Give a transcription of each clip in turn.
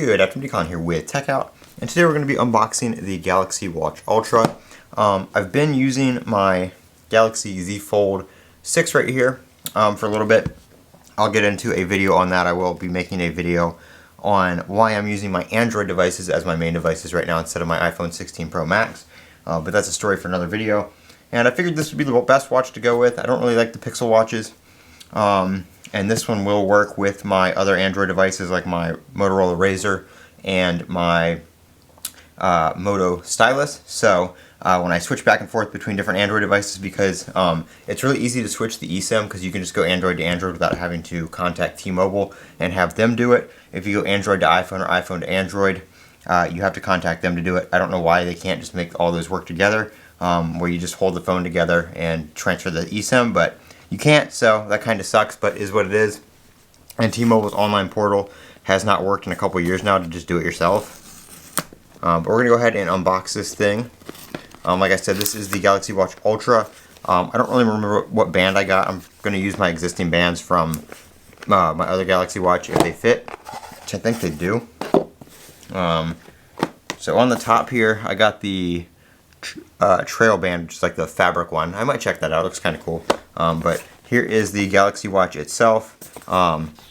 Good afternoon, Decon here with Techout, and today we're going to be unboxing the Galaxy Watch Ultra. I've been using my Galaxy Z Fold 6 right here for a little bit. I'll get into a video on that. I will be making a video on why I'm using my Android devices as my main devices right now instead of my iPhone 16 Pro Max, but that's a story for another video. And I figured this would be the best watch to go with. I don't really like the Pixel watches. And this one will work with my other Android devices like my Motorola Razr and my Moto Stylus. So when I switch back and forth between different Android devices, because it's really easy to switch the eSIM because you can just go Android to Android without having to contact T-Mobile and have them do it. If you go Android to iPhone or iPhone to Android, you have to contact them to do it. I don't know why they can't just make all those work together, where you just hold the phone together and transfer the eSIM, but you can't, so that kind of sucks, but is what it is. And T-Mobile's online portal has not worked in a couple years now to just do it yourself. But we're going to go ahead and unbox this thing. Like I said, this is the Galaxy Watch Ultra. I don't really remember what band I got. I'm going to use my existing bands from my other Galaxy Watch if they fit, which I think they do. So on the top here, I got the trail band, which is like the fabric one. I might check that out. It looks kind of cool. But here is the Galaxy Watch itself.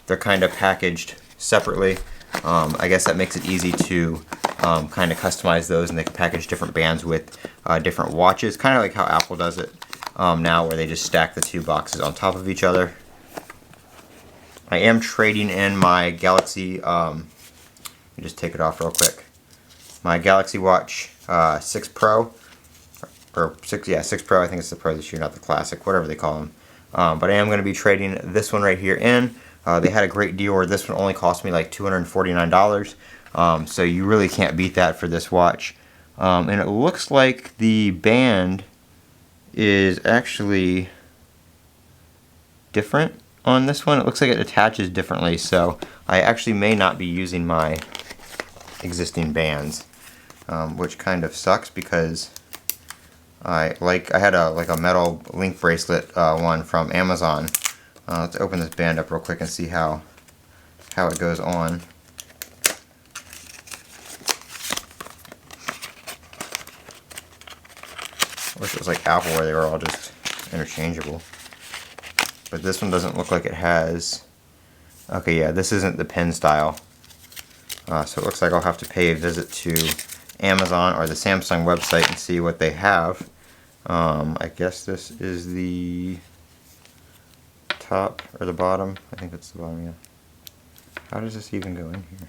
They're kind of packaged separately. I guess that makes it easy to kind of customize those, and they can package different bands with different watches, kind of like how Apple does it now, where they just stack the two boxes on top of each other. I am trading in my Galaxy, let me just take it off real quick, my Galaxy Watch 6 Pro, or 6 Pro, I think it's the Pro this year, not the Classic, whatever they call them. But I am going to be trading this one right here in. They had a great deal where this one only cost me like $249, so you really can't beat that for this watch. And it looks like the band is actually different on this one. It looks like it attaches differently, so I actually may not be using my existing bands, which kind of sucks because I had a metal link bracelet one from Amazon. Let's open this band up real quick and see how it goes on. I wish it was like Apple where they were all just interchangeable. But this one doesn't look like it has. Okay, yeah, this isn't the pin style. So it looks like I'll have to pay a visit to Amazon or the Samsung website and see what they have. I guess this is the top or the bottom. I think it's the bottom, yeah. How does this even go in here?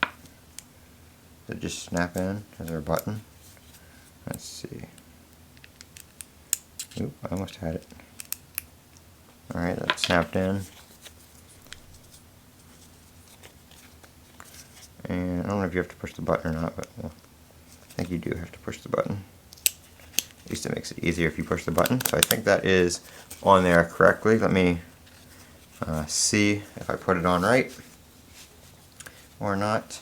Does it just snap in? Is there a button? Let's see. Oop, I almost had it. Alright, that snapped in. And I don't know if you have to push the button or not, but well, I think you do have to push the button. At least it makes it easier if you push the button. So I think that is on there correctly. Let me see if I put it on right or not.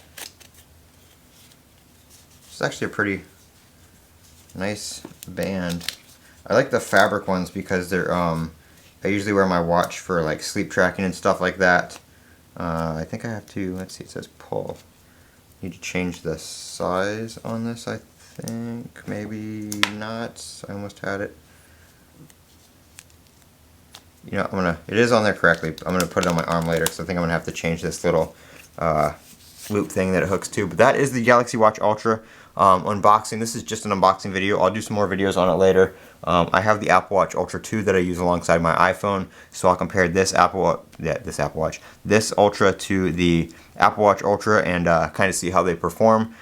It's actually a pretty nice band. I like the fabric ones because they're I usually wear my watch for like sleep tracking and stuff like that. I think I have to, let's see, it says pull. Need to change the size on this, I think. Maybe not. I almost had it. You know, it is on there correctly. I'm gonna put it on my arm later because I think I'm gonna have to change this little loop thing that it hooks to. But that is the Galaxy Watch Ultra unboxing. This is just an unboxing video. I'll do some more videos on it later. I have the Apple Watch Ultra 2 that I use alongside my iPhone, so I'll compare this this Ultra to the Apple Watch Ultra and kind of see how they perform.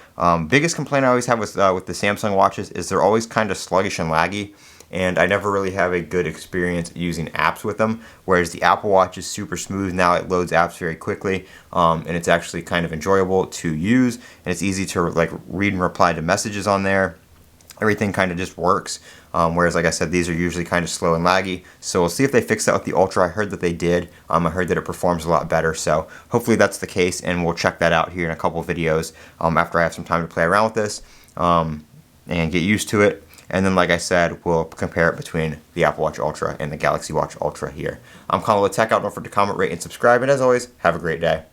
Biggest complaint I always have with the Samsung watches is they're always kind of sluggish and laggy, and I never really have a good experience using apps with them, whereas the Apple Watch is super smooth now. It loads apps very quickly, and it's actually kind of enjoyable to use, and it's easy to like read and reply to messages on there. Everything kind of just works, whereas like I said, these are usually kind of slow and laggy. So we'll see if they fix that with the Ultra. I heard that they did. I heard that it performs a lot better, so hopefully that's the case, and we'll check that out here in a couple of videos after I have some time to play around with this and get used to it. And then, like I said, we'll compare it between the Apple Watch Ultra and the Galaxy Watch Ultra here. I'm Colin with Techout. Don't forget to comment, rate, and subscribe. And as always, have a great day.